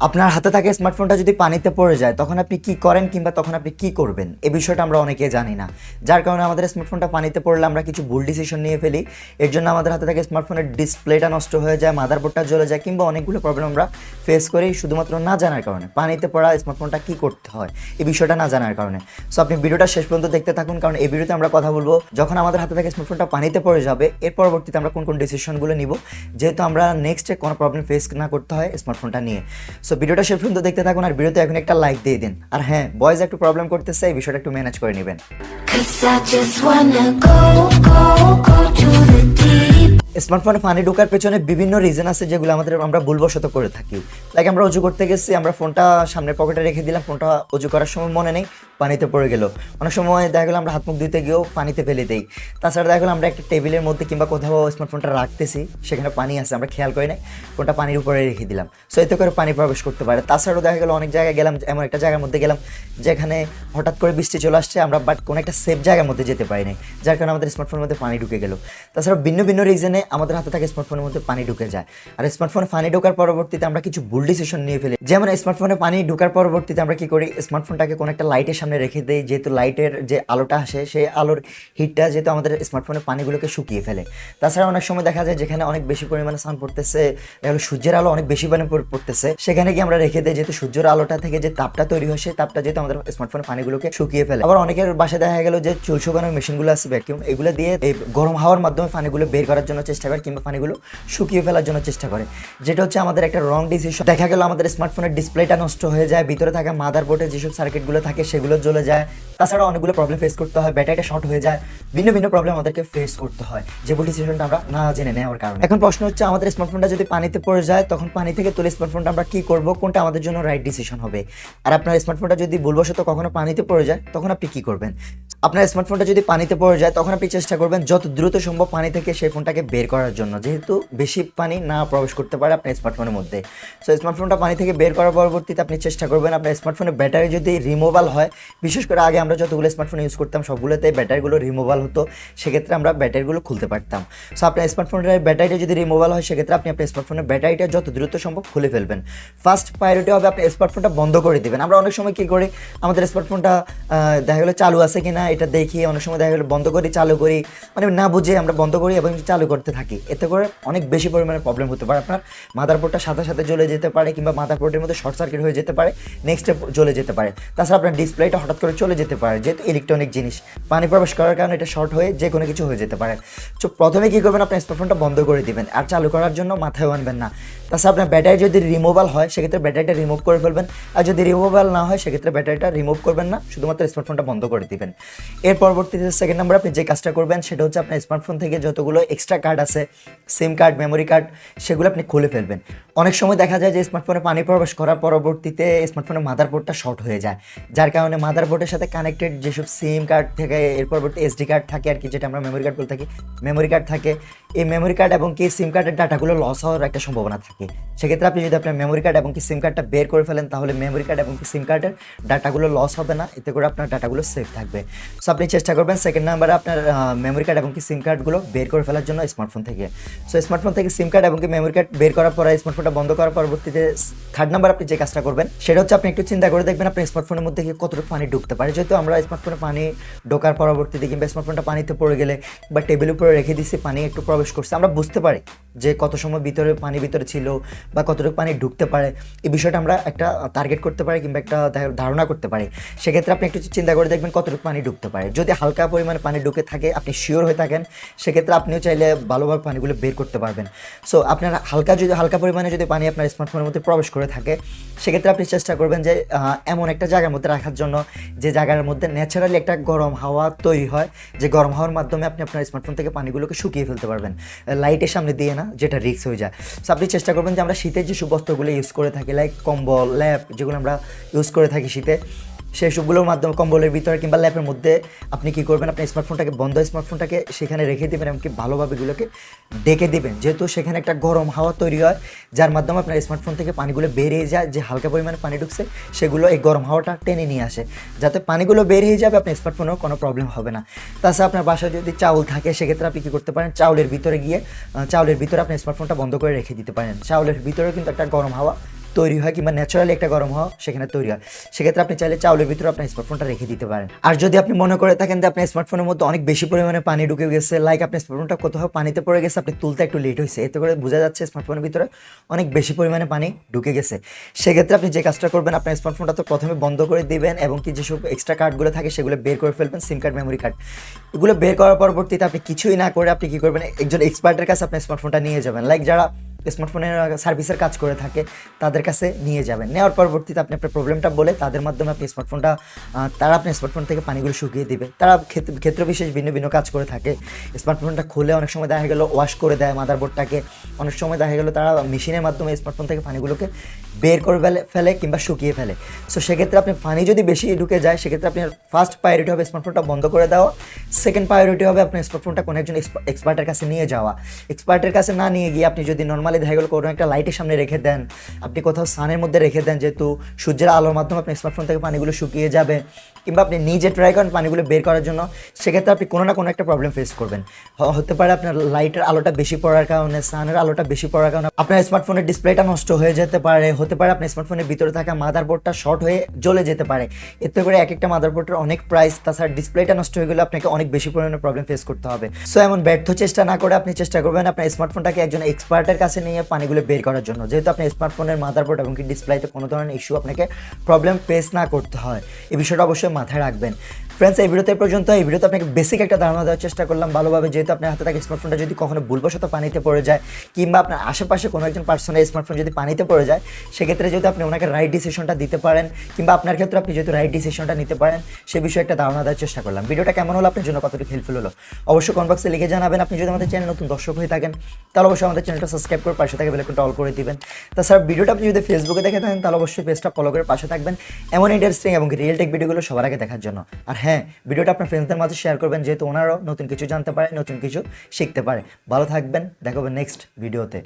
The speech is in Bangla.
আপনার হাতে থাকা স্মার্টফোনটা যদি পানিতে পড়ে যায় তখন আপনি কি করেন কিংবা তখন আপনি কি করবেন এই বিষয়টা আমরা অনেকেই জানি না, যার কারণে আমাদের স্মার্টফোনটা পানিতে পড়লে আমরা কিছু ভুল ডিসিশন নিয়ে ফেলি। এর জন্য আমাদের হাতে থাকা স্মার্টফোনের ডিসপ্লেটা নষ্ট হয়ে যায়, মাদারবোর্ডটা জ্বলে যায় কিংবা অনেকগুলো প্রবলেম আমরা ফেস করি শুধুমাত্র না জানার কারণে। পানিতে পড়া স্মার্টফোনটা কী করতে হয় এই বিষয়টা না জানার কারণে। সো আপনি ভিডিওটা শেষ পর্যন্ত দেখতে থাকুন, কারণ এই ভিডিওতে আমরা কথা বলবো যখন আমাদের হাতে থাকা স্মার্টফোনটা পানিতে পড়ে যাবে এর পরবর্তীতে আমরা কোন কোন ডিসিশনগুলো নিব, যেহেতু আমরা নেক্সটে কোনো প্রবলেম ফেস না করতে হয় স্মার্টফোনটা নিয়ে। সো ভিডিওটা শেষ পর্যন্ত দেখতে থাকুন আর ভিডিওতে এখন একটা লাইক দিয়ে দিন। আর হ্যাঁ, বয়েজ একটু প্রবলেম করতেছে, এই বিষয়টা একটু ম্যানেজ করে নেবেন। স্মার্টফোনে পানি ঢোকার পেছনে বিভিন্ন রিজন আছে যেগুলো আমরা ভুলবশত করে থাকি। লাইক আমরা অজু করতে গেছি, আমরা ফোনটা সামনের পকেটে রেখে দিলাম, ফোনটা অজু করার সময় মনে নেই, পানিতে পড়ে গেল। অনেক সময় দেখা গেলো আমরা হাত মুখ ধুতে গিয়েও পানিতে ফেলে দিই। তাছাড়া দেখা গেলো আমরা একটা টেবিলের মধ্যে কিংবা কোথাও স্মার্টফোনটা রাখতেছি, সেখানে পানি আছে, আমরা খেয়াল করি নাই, ফোনটা পানির উপরে রেখে দিলাম। সো এতে করে পানি প্রবেশ করতে পারে। তাছাড়াও দেখা গেলো অনেক জায়গায় গেলাম, এমন একটা জায়গার মধ্যে গেলাম যেখানে হঠাৎ করে বৃষ্টি চলে আসছে, আমরা বাট কোনো একটা সেফ জায়গার মধ্যে যেতে পারি নাই, যার কারণে আমাদের স্মার্টফোনের মধ্যে পানি ঢুকে গেল। তাছাড়া ভিন্ন ভিন্ন রিজনে আমাদের হাতে থাকে স্মার্টফোনের মধ্যে পানি ঢুকে যায়। আর স্মার্টফোনে পানি ঢোকার পরবর্তীতে আমরা কিছু ভুল ডিসিশন নিয়ে ফেলি। যেমন স্মার্টফোনে পানি ঢোকার পরবর্তীতে আমরা কি করি, স্মার্টফোনটাকে কোনো একটা লাইটের সামনে রেখে দিই, যেহেতু লাইটের যে আলোটা আসে সেই আলোর হিটটা যেহেতু আমাদের স্মার্টফোনের পানিগুলোকে শুকিয়ে ফেলে। তাছাড়া অনেক সময় দেখা যায় যেখানে অনেক বেশি পরিমাণে সান পড়তেছে, সূর্যের আলো অনেক বেশি পরিমাণে পড়তেছে, সেখানে কি আমরা রেখে দিই, যেহেতু সূর্যের আলোটা থেকে যে তাপটা তৈরি হয় সেই তাপটা যেহেতু আমাদের স্মার্টফোনের পানিগুলোকে শুকিয়ে ফেলে। আবার অনেকের বাসায় দেখা গেল যে চুল শুকানোর মেশিনগুলো আছে, ভ্যাকিউম, এগুলো দিয়ে এই গরম হাওয়ার মাধ্যমে পানিগুলো বের করার জন্য চেষ্টা করে কিংবা পানিগুলো শুকিয়ে ফেলার জন্য চেষ্টা করে, যেটা হচ্ছে আমাদের একটা রং ডিসিশন। দেখা গেল আমাদের স্মার্টফোনের ডিসপ্লেটা নষ্ট হয়ে যায়, ভিতরে থাকা মাদারবোর্ডে যেসব সার্কিটগুলো থাকে সেগুলো জ্বলে যায়। তাছাড়া অনেকগুলো প্রবলেম ফেস করতে হয়, ব্যাটারিটা শর্ট হয়ে যায়, ভিন্ন ভিন্ন প্রবলেম আমাদেরকে ফেস করতে হয় যেগুলো ডিসিশনটা আমরা না জেনে নেওয়ার কারণে। এখন প্রশ্ন হচ্ছে আমাদের স্মার্টফোনটা যদি পানিতে পড়ে যায় তখন পানি থেকে তুলে স্মার্টফোনটা আমরা কি করব, কোনটা আমাদের জন্য রাইট ডিসিশন হবে। আর আপনার স্মার্টফোনটা যদি ভুলবশত কখনো পানিতে পড়ে যায় তখন আপনি কি করবেন। আপনার স্মার্টফোনটা যদি পানিতে পড়ে যায় তখন আপনি চেষ্টা করবেন যত দ্রুত সম্ভব পানি থেকে সেই ফোনটাকে বের করার জন্য, যেহেতু বেশি পানি না প্রবেশ করতে পারে আপনার স্মার্টফোনের মধ্যে। সো স্মার্টফোনটা পানি থেকে বের করার পরবর্তীতে আপনি চেষ্টা করবেন আপনার স্মার্টফোনের ব্যাটারি যদি রিমুভাল হয়, বিশেষ করে আগে আমরা যতগুলো স্মার্টফোন ইউজ করতাম সবগুলোতে ব্যাটারিগুলো রিমুভাল হতো, সেক্ষেত্রে আমরা ব্যাটারিগুলো খুলতে পারতাম। সো আপনার স্মার্টফোনের ব্যাটারিটা যদি রিমুভাল হয় সেক্ষেত্রে আপনি আপনার স্মার্টফোনের ব্যাটারিটা যত দ্রুত সম্ভব খুলে ফেলবেন। ফার্স্ট প্রায়োরিটি হবে আপনি স্মার্টফোনটা বন্ধ করে দেবেন। আমরা অনেক সময় কী করি, আমাদের স্মার্টফোনটা দেখা গেলো চালু আছে কিনা এটা দেখি, অনেক সময় দেখা গেলো বন্ধ করি চালু করি, মানে না বুঝে আমরা বন্ধ করি এবং চালু করতে থাকি। এতে করে অনেক বেশি পরিমাণে প্রবলেম হতে পারে। আপনার মাদারবোর্ডটা সাথে সাথে জ্বলে যেতে পারে কিংবা মাদারবোর্ডের মধ্যে শর্ট সার্কিট হয়ে যেতে পারে, নেক্সটে জ্বলে যেতে পারে। তাছাড়া আপনার ডিসপ্লেটা হঠাৎ করে চলে যেতে পারে, যেহেতু ইলেকট্রনিক জিনিস, পানি প্রবেশ করার কারণে এটা শর্ট হয়ে যে কোনো কিছু হয়ে যেতে পারে। তো প্রথমে কী করবেন, আপনার স্মার্টফোনটা বন্ধ করে দিবেন আর চালু করার জন্য মাথায় আনবেন না। তাছাড়া আপনার ব্যাটারি যদি রিমুভাল হয় সেক্ষেত্রে ব্যাটারিটা রিমুভ করে ফেলবেন, আর যদি রিমুভাল না হয় সেক্ষেত্রে ব্যাটারিটা রিমুভ করবেন না, শুধুমাত্র স্মার্টফোনটা বন্ধ করে দিবেন। এর পরবর্তীতে সেকেন্ড নাম্বার আপনি যে কাজটা করবেন সেটা হচ্ছে আপনার স্মার্টফোন থেকে যতগুলো এক্সট্রা কার্ড আছে, সিম কার্ড, মেমোরি কার্ড, সেগুলো আপনি খুলে ফেলবেন। অনেক সময় দেখা যায় যে স্মার্টফোনে পানি প্রবেশ করার পরবর্তীতে স্মার্টফোনের মাদারবোর্ডটা শর্ট হয়ে যায়, যার কারণে মাদারবোর্ডের সাথে কানেক্টেড যেসব সিম কার্ড থেকে এর পরবর্তী এসডি কার্ড থাকে আর কি, যেটা আমরা মেমোরি কার্ড বলে থাকি, মেমোরি কার্ড থাকে, এই মেমোরি কার্ড এবং কি সিম কার্ডের ডাটাগুলো লস হওয়ার একটা সম্ভাবনা থাকে। সেক্ষেত্রে আপনি যদি আপনার মেমোরি কার্ড এবং কি সিম কার্ডটা বের করে ফেলেন তাহলে মেমোরি কার্ড এবং কি সিম কার্ডের ডাটাগুলো লস হবে না, এতে করে আপনার ডাটাগুলো সেফ থাকবে। সো আপনি চেষ্টা করবেন সেকেন্ড নাম্বারে আপনার মেমোরি কার্ড এবং কি সিম কার্ডগুলো বের করে ফেলার জন্য স্মার্টফোন থেকে। সো স্মার্টফোন থেকে সিম কার্ড এবং কি মেমোরি কার্ড বের করার পরে স্মার্টফোনটা বন্ধ করার পরবর্তীতে থার্ড নাম্বার আপনি যে কাজটা করবেন সেটা হচ্ছে আপনি একটু চিন্তা করে দেখবেন আপনার স্মার্টফোনের মধ্যে কতটুকু পানি ঢুকতে পারে। যেহেতু আমরা স্মার্টফোনে পানি ঢোকার পরবর্তীতে কিংবা স্মার্টফোনটা পানিতে পড়ে গেলে বা টেবিলের উপরে রেখে দিচ্ছি, পানি একটু প্রবেশ করছে, আমরা বুঝতে পারি যে কত সময় পানি ভিতরে ছিল বা কতটুকু পানি ঢুকতে পারে, এই বিষয়টা আমরা একটা টার্গেট করতে পারি কিংবা একটা ধারণা করতে পারি। সেক্ষেত্রে আপনি একটু চিন্তা করে দেখবেন কতটুকু পানি ঢুকতে পারে। যদি হালকা পরিমাণে পানি ঢুকে থাকে, আপনি শিওর হয়ে থাকেন, সেক্ষেত্রে আপনিও চাইলে ভালোভাবে পানিগুলো বের করতে পারবেন। সো আপনার হালকা পরিমাণে যদি পানি আপনার স্মার্টফোনের মধ্যে প্রবেশ করে থাকে সেক্ষেত্রে আপনি চেষ্টা করবেন যে এমন একটা জায়গার মধ্যে রাখার জন্য যে জায়গার মধ্যে ন্যাচারালি একটা গরম হাওয়া তৈরি হয়, যে গরম হাওয়ার মাধ্যমে আপনি আপনার স্মার্টফোন থেকে পানিগুলোকে শুকিয়ে ফেলতে পারবেন, লাইটের সামনে দিয়ে না, যেটা রিস্ক হয়ে যায়। সো আপনি চেষ্টা করবেন যে আমরা শীতের যে বস্ত্রগুলো ইউজ করে থাকি, লাইক কম্বল, ল্যাপ, যেগুলো আমরা ইউজ করে থাকি শীতে, সেই সবগুলোর মাধ্যমে কম্বলের ভিতরে কিংবা ল্যাপের মধ্যে আপনি কী করবেন, আপনার স্মার্টফোনটাকে সেখানে রেখে দেবেন এবং কি ভালোভাবে এগুলোকে ডেকে দিবেন, যেহেতু সেখানে একটা গরম হাওয়া তৈরি হয় যার মাধ্যমে আপনার স্মার্টফোন থেকে পানিগুলো বেরিয়ে যায়, যে হালকা পরিমাণে পানি ঢুকছে সেগুলো এই গরম হাওয়াটা টেনে নিয়ে আসে, যাতে পানিগুলো বের হয়ে যাবে, আপনার স্মার্টফোনেও কোনো প্রবলেম হবে না। তাছাড়া আপনার বাসায় যদি চাউল থাকে সেক্ষেত্রে আপনি কী করতে পারেন, চাউলের ভিতরে আপনার স্মার্টফোনটা বন্ধ করে রেখে দিতে পারেন। চাউলের ভিতরেও কিন্তু একটা গরম হাওয়া তৈরি হয় কিংবা ন্যাচারালি একটা গরম হাওয়া সেখানে তৈরি হয়। সেক্ষেত্রে আপনি চাইলে চাউলের ভিতরে আপনার স্মার্টফোনটা রেখে দিতে পারেন। আর যদি আপনি মনে করে থাকেন যে আপনার স্মার্টফোনের মধ্যে অনেক বেশি পরিমাণে পানি ঢুকে গেছে, লাইক আপনার স্মার্টফোনটা কোথাও পানিতে পড়ে গেছে, আপনি তুলতে একটু লেট হয়েছে, এতে করে বোঝা যাচ্ছে স্মার্টফোনের ভিতরে অনেক বেশি পরিমাণে পানি ঢুকে গেছে, সেক্ষেত্রে আপনি যে কাজটা করবেন আপনার স্মার্টফোনটা তো প্রথমে বন্ধ করে দিবেন এবং কি যেসব এক্সট্রা কার্ডগুলো থাকে সেগুলো বের করে ফেলবেন, সিম কার্ড, মেমোরি কার্ড, এগুলো বের করার পরবর্তীতে আপনি কিছুই না করে আপনি কী করবেন, একজন এক্সপার্টের কাছে আপনার স্মার্টফোনটা নিয়ে যাবেন, লাইক যারা স্মার্টফোনের সার্ভিসের কাজ করে থাকে তাদের কাছে নিয়ে যাবেন। নেওয়ার পরবর্তীতে আপনি আপনার প্রবলেমটা বলে তাদের মাধ্যমে আপনি স্মার্টফোনটা তারা আপনার স্মার্টফোন থেকে পানিগুলো শুকিয়ে দিবে। তারা ক্ষেত্র বিশেষ ভিন্ন ভিন্ন কাজ করে থাকে। স্মার্টফোনটা খুলে অনেক সময় দেখা গেলো ওয়াশ করে দেয় মাদারবোর্ডটাকে, অনেক সময় দেখা গেলো তারা মেশিনের মাধ্যমে স্মার্টফোন থেকে পানিগুলোকে বের করে ফেলে কিংবা শুকিয়ে ফেলে। সো সেক্ষেত্রে আপনি পানি যদি বেশি ঢুকে যায় সেক্ষেত্রে আপনার ফার্স্ট প্রায়োরিটি হবে স্মার্টফোনটা বন্ধ করে দেওয়া, সেকেন্ড প্রায়োরিটি হবে আপনার স্মার্টফোনটা কোনো একজন এক্সপার্টের কাছে নিয়ে যাওয়া। এক্সপার্টের কাছে না নিয়ে গিয়ে আপনি যদি নর্মালি দেখা গেলো কোনো একটা লাইটের সামনে রেখে দেন, আপনি কোথাও সানের মধ্যে রেখে দেন, যেহেতু সূর্যের আলোর মাধ্যমে আপনার স্মার্টফোন থেকে পানিগুলো শুকিয়ে যাবে, কিংবা আপনি নিজে ট্রাই করেন পানিগুলো বের করার জন্য, সেক্ষেত্রে আপনি কোনো না কোনো একটা প্রবলেম ফেস করবেন। হতে পারে আপনার লাইটের আলোটা বেশি পড়ার কারণে, সানের আলোটা বেশি পড়ার কারণে আপনার স্মার্টফোনের ডিসপ্লেটা নষ্ট হয়ে যেতে পারে, হতে পারে আপনার স্মার্টফোনের ভিতরে থাকা মাদারবোর্ডটা শর্ট হয়ে জ্বলে যেতে পারে। এতে করে এক একটা মাদারবোর্ডের অনেক প্রাইস, তাছাড়া ডিসপ্লেটা নষ্ট হয়ে গেলে আপনাকে অনেক বেশি পরিমাণে প্রবলেম ফেস করতে হবে। সো এমন ব্যর্থ চেষ্টা না করে আপনি চেষ্টা করবেন আপনার স্মার্টফোনটাকে একজন এক্সপার্টের কাছে নিয়ে পানিগুলো বের করার জন্য, যেহেতু আপনার স্মার্টফোনের মাদারবোর্ড এবং কি ডিসপ্লেতে কোনো ধরনের ইস্যু আপনাকে প্রবলেম ফেস না করতে হয়। এই বিষয়টা অবশ্যই মাথায় রাখবেন। ফ্রেন্ডস, এই ভিডিওতে পর্যন্ত। এই ভিডিওতে আপনাকে বেসিক একটা ধারণা দেওয়ার চেষ্টা করলাম ভালোভাবে, যেহেতু আপনার হাতে থাকা স্মার্টফোনটা যদি কখনো ভুলবশত পানিতে পড়ে যায়, কিংবা আপনার আশেপাশে কোনো একজন পার্সনের স্মার্টফোন যদি পানিতে পড়ে যায়, সেক্ষেত্রে যেহেতু আপনি ওনাকে রাইট ডিসিশনটা দিতে পারেন, কিংবা আপনার ক্ষেত্রে আপনি যেহেতু রাইট ডিসিশনটা নিতে পারেন, সে বিষয়ে একটা ধারণা দেওয়ার চেষ্টা করলাম। ভিডিওটা কেমন হলো, আপনার জন্য কতটুকু হেল্পফুল হলো, অবশ্যই কমেন্ট বক্সে লিখে জানাবেন। আপনি যদি আমাদের চ্যানেল নতুন দর্শক হয়ে থাকেন তাহলে অবশ্যই আমাদের চ্যানেলটা সাবস্ক্রাইব করে পাশে থাকা বেল আইকনটা অল করে দিবেন। তাছাড়া ভিডিওটা আপনি যদি ফেসবুকে দেখে থাকেন তাহলে অবশ্যই পেজটা ফলো করে পাশে থাকবেন এমন ইন্টারেস্টিং এবং রিয়েল টেক ভিডিওগুলো সবার আগে দেখার জন্য। আর হ্যাঁ, ভিডিওটা আপনার ফ্রেন্ডসদের মাঝে শেয়ার করবেন, যেহেতু ওনারাও নতুন কিছু জানতে পারে, নতুন কিছু শিখতে পারে। ভালো থাকবেন, দেখা হবে নেক্সট ভিডিওতে।